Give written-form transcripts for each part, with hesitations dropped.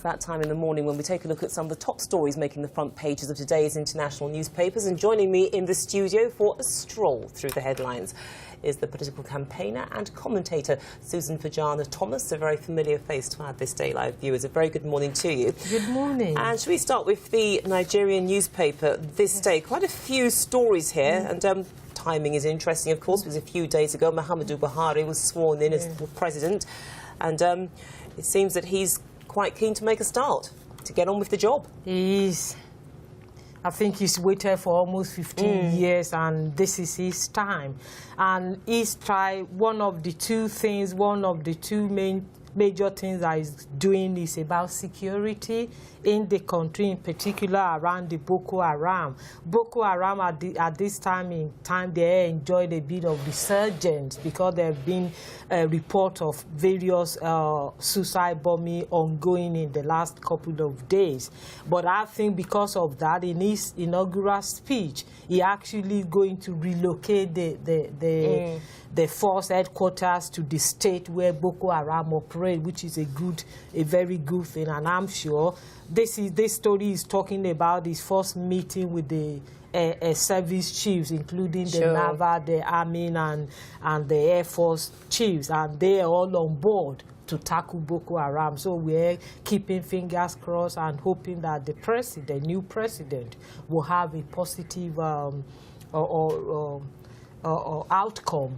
It's that time in the morning when we take a look at some of the top stories making the front pages of today's international newspapers. And joining me in the studio for a stroll through the headlines is the political campaigner and commentator Susan Fajana-Thomas, a very familiar face to our This Day Live viewers. A very good morning to you. Good morning. And should we start with the Nigerian newspaper This Day? Quite a few stories here, and timing is interesting, of course, because a few days ago Muhammadu Buhari was sworn in as president, and it seems that he's quite keen to make a start, to get on with the job. He is. I think he's waited for almost 15 years, and this is his time. And he's tried one of the two major things that he's doing is about security in the country, in particular around the Boko Haram. Boko Haram at this time they enjoyed a bit of resurgence because there have been a report of various suicide bombing ongoing in the last couple of days. But I think because of that, in his inaugural speech, he actually going to relocate the force headquarters to the state where Boko Haram operate, which is a very good thing. And I'm sure this story is talking about his first meeting with the service chiefs, including the Naval, the Army, and the Air Force chiefs, and they are all on board to tackle Boko Haram. So we're keeping fingers crossed and hoping that the new president, will have a positive outcome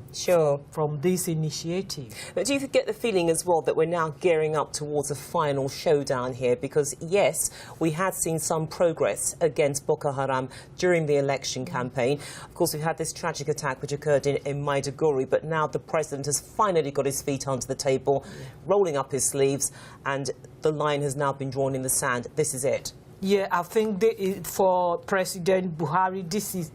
from this initiative. But do you get the feeling as well that we're now gearing up towards a final showdown here? Because yes, we had seen some progress against Boko Haram during the election campaign. Of course, we've had this tragic attack which occurred in Maiduguri, but now the president has finally got his feet onto the table, rolling up his sleeves, and the line has now been drawn in the sand. This is it. Yeah, I think for President Buhari, this is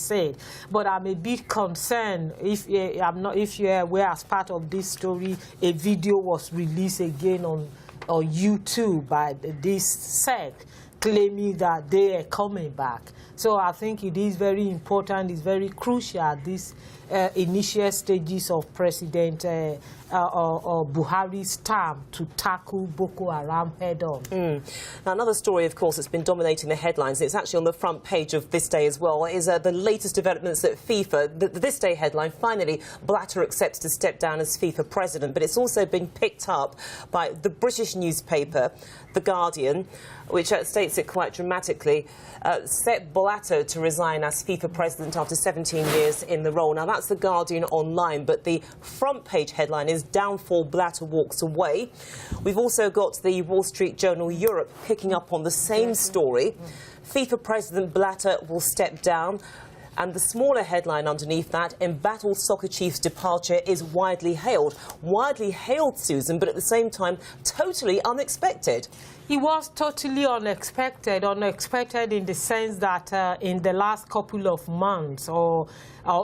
it. But I'm a bit concerned if you're aware, as part of this story, a video was released again on YouTube by this sect claiming that they are coming back. So I think it is very important, it's very crucial at this initial stages of President Buhari's term to tackle Boko Haram head-on. Now, another story, of course, that's been dominating the headlines, it's actually on the front page of This Day as well, is the latest developments at FIFA. The This Day headline, finally, Blatter accepts to step down as FIFA president, but it's also been picked up by the British newspaper, The Guardian, which states it quite dramatically, set Blatter to resign as FIFA president after 17 years in the role. Now, that's The Guardian online, but the front page headline is Downfall, Blatter walks away. We've also got the Wall Street Journal Europe picking up on the same story. FIFA president Blatter will step down. And the smaller headline underneath that, embattled soccer chief's departure is widely hailed. Widely hailed, Susan, but at the same time, totally unexpected. It was totally unexpected in the sense that in the last couple of months or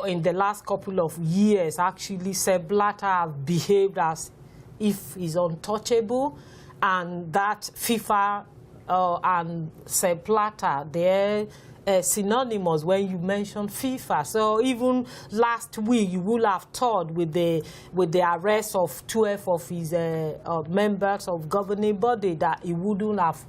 in the last couple of years, actually, Sepp Blatter have behaved as if he's untouchable, and that FIFA and Sepp Blatter, they're synonymous when you mention FIFA. So even last week, you would have thought with the arrest of 12 of his members of governing body that he wouldn't have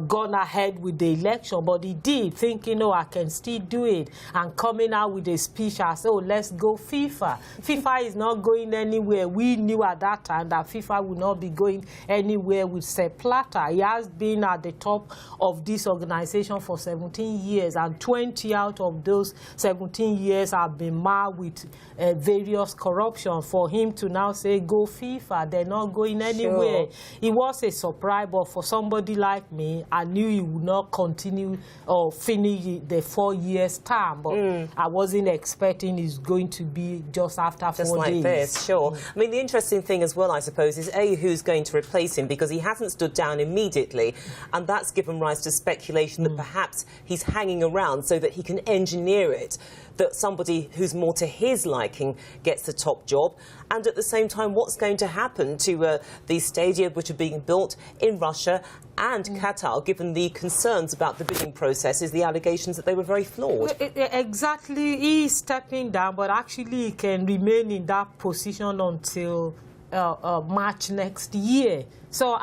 gone ahead with the election, but he did, thinking, oh, I can still do it, and coming out with a speech as, oh, let's go FIFA. FIFA is not going anywhere. We knew at that time that FIFA would not be going anywhere with Sepp Blatter. He has been at the top of this organization for 17 years, and 20 out of those 17 years have been marred with various corruption. For him to now say, go FIFA, they're not going anywhere. It was a surprise, but for somebody like me, I knew he would not continue or finish the 4 years term, but I wasn't expecting it's going to be just after 4 days. Just like this, sure. I mean, the interesting thing as well, I suppose, is who's going to replace him, because he hasn't stood down immediately, and that's given rise to speculation that perhaps he's hanging around so that he can engineer it, that somebody who's more to his liking gets the top job. And at the same time, what's going to happen to these stadiums which are being built in Russia and Qatar, given the concerns about the bidding processes, the allegations that they were very flawed? Exactly. He is stepping down, but actually he can remain in that position until March next year. So,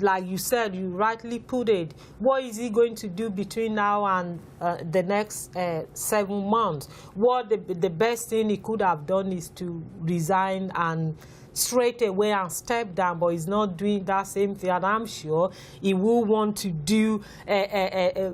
like you said, you rightly put it, what is he going to do between now and the next 7 months? What the best thing he could have done is to resign and straight away and step down, but he's not doing that same thing, and I'm sure he will want to do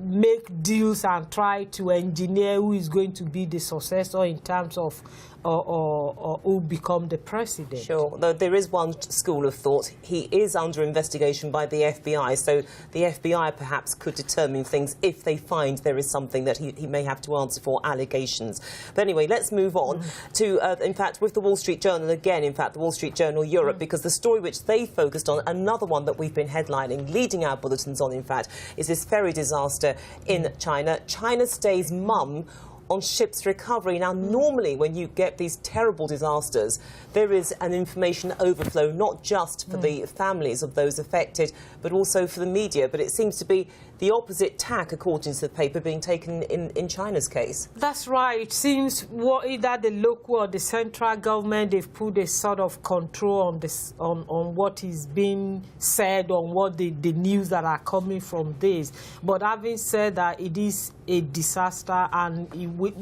make deals and try to engineer who is going to be the successor in terms of or who become the president. Sure, though there is one school of thought. He is under investigation by the FBI, so the FBI perhaps could determine things if they find there is something that he may have to answer for, allegations. But anyway, let's move on to, in fact, with the Wall Street Journal again, in fact, the Wall Street Journal Europe, because the story which they focused on, another one that we've been headlining, leading our bulletins on, in fact, is this ferry disaster in China. China stays mum on ship's recovery. Now, normally when you get these terrible disasters, there is an information overflow, not just for the families of those affected, but also for the media. But it seems to be the opposite tack, according to the paper, being taken in China's case. That's right. It seems either the local or the central government, they've put a sort of control on this, on what is being said, on what the news that are coming from this. But having said that, it is a disaster, and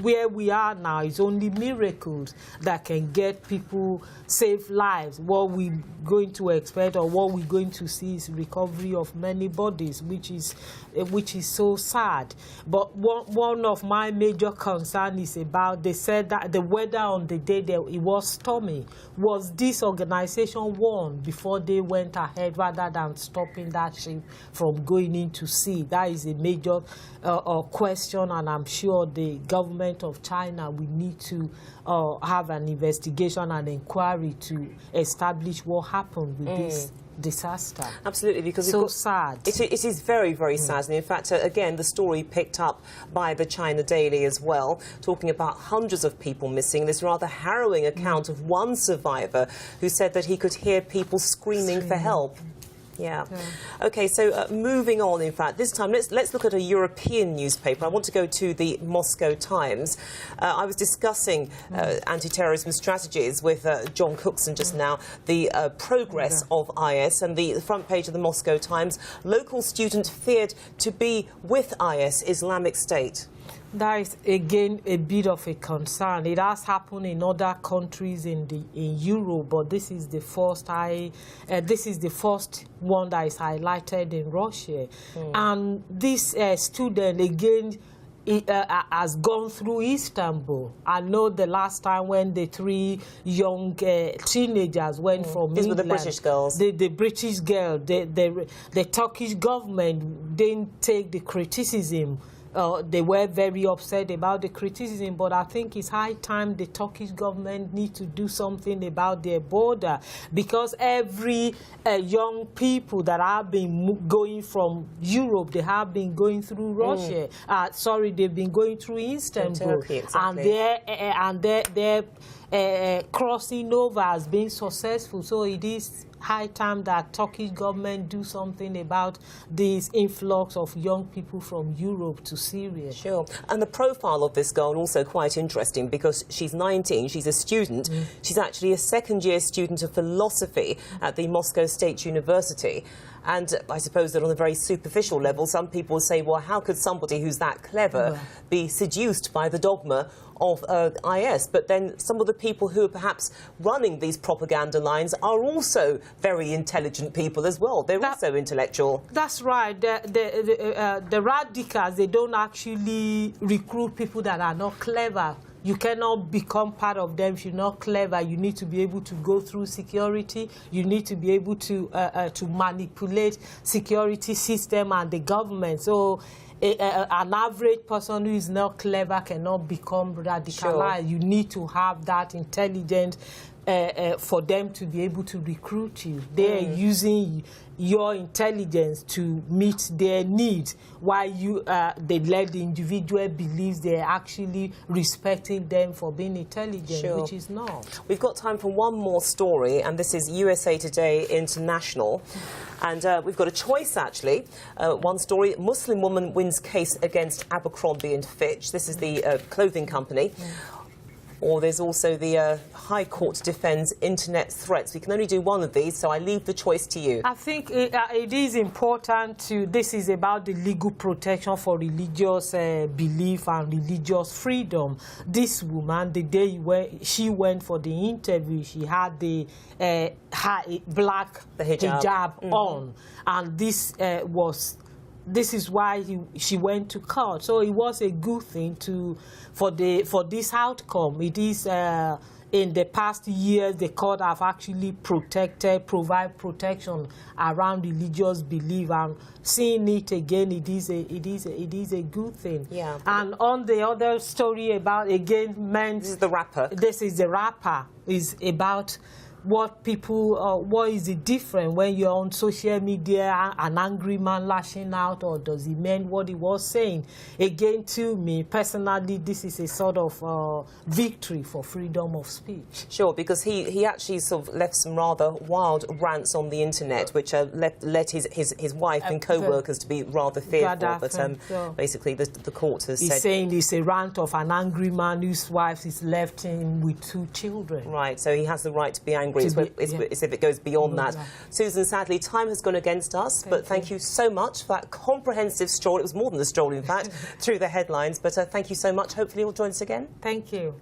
where we are now is only miracles that can get people, save lives. What we're going to expect or what we're going to see is recovery of many bodies, which is so sad. But one of my major concerns is about, they said that the weather on the day that it was stormy. Was this organization warned before they went ahead rather than stopping that ship from going into sea? That is a major question, and I'm sure the government of China will need to have an investigation and inquiry to establish what happened with this disaster. Absolutely, because so sad. It is very, very sad. And in fact, again, the story picked up by the China Daily as well, talking about hundreds of people missing. This rather harrowing account of one survivor who said that he could hear people screaming for help. Yeah. OK, so moving on, in fact, this time let's look at a European newspaper. I want to go to the Moscow Times. I was discussing anti-terrorism strategies with John Cookson just now, the progress of IS, and the front page of the Moscow Times, local student feared to be with IS, Islamic State. That is, again, a bit of a concern. It has happened in other countries in Europe, but this is the first one that is highlighted in Russia. And this student, again, has gone through Istanbul. I know the last time when the 3 young teenagers went from These England. were the British girls. The British girl. The Turkish government didn't take the criticism. They were very upset about the criticism, but I think it's high time the Turkish government needs to do something about their border, because every young people that have been going from Europe, they have been going through Russia. They've been going through Istanbul, Turkey, exactly. and their crossing over has been successful. So it is high time that Turkish government do something about this influx of young people from Europe to Syria. Sure. And the profile of this girl also quite interesting, because she's 19, she's a student. She's actually a second-year student of philosophy at the Moscow State University. And I suppose that on a very superficial level, some people will say, well, how could somebody who's that clever be seduced by the dogma of IS? But then some of the people who are perhaps running these propaganda lines are also very intelligent people as well. They're also intellectual. That's right. The radicals, they don't actually recruit people that are not clever. You cannot become part of them if you're not clever. You need to be able to go through security. You need to be able to manipulate security system and the government. So an average person who is not clever cannot become radicalized. Sure. You need to have that intelligence for them to be able to recruit you. They are using your intelligence to meet their needs, while they let the individual believes they're actually respecting them for being intelligent, which is not. We've got time for one more story, and this is USA Today International. And we've got a choice, actually. One story, Muslim woman wins case against Abercrombie & Fitch. This is the clothing company. Or there's also the High Court defends internet threats. We can only do one of these, so I leave the choice to you. I think it is important to, this is about the legal protection for religious belief and religious freedom. This woman, the day she went for the interview, she had the black hijab on, and this is why she went to court. So it was a good thing for this outcome. It is in the past years the court have actually provide protection around religious belief, and seeing it again, it is a good thing. Yeah. And on the other story about this is the rapper. This is the rapper is about what people, what is the difference when you're on social media, an angry man lashing out, or does he mean what he was saying? Again, to me, personally, this is a sort of victory for freedom of speech. Sure, because he actually sort of left some rather wild rants on the internet, which led his wife and co-workers to be rather fearful. But basically, the court has said... He's saying it's a rant of an angry man whose wife is left him with 2 children. Right, so he has the right to be angry. It's if it goes beyond that. Susan, sadly, time has gone against us, but thank you so much for that comprehensive stroll. It was more than a stroll, in fact, through the headlines. But thank you so much. Hopefully you'll join us again. Thank you.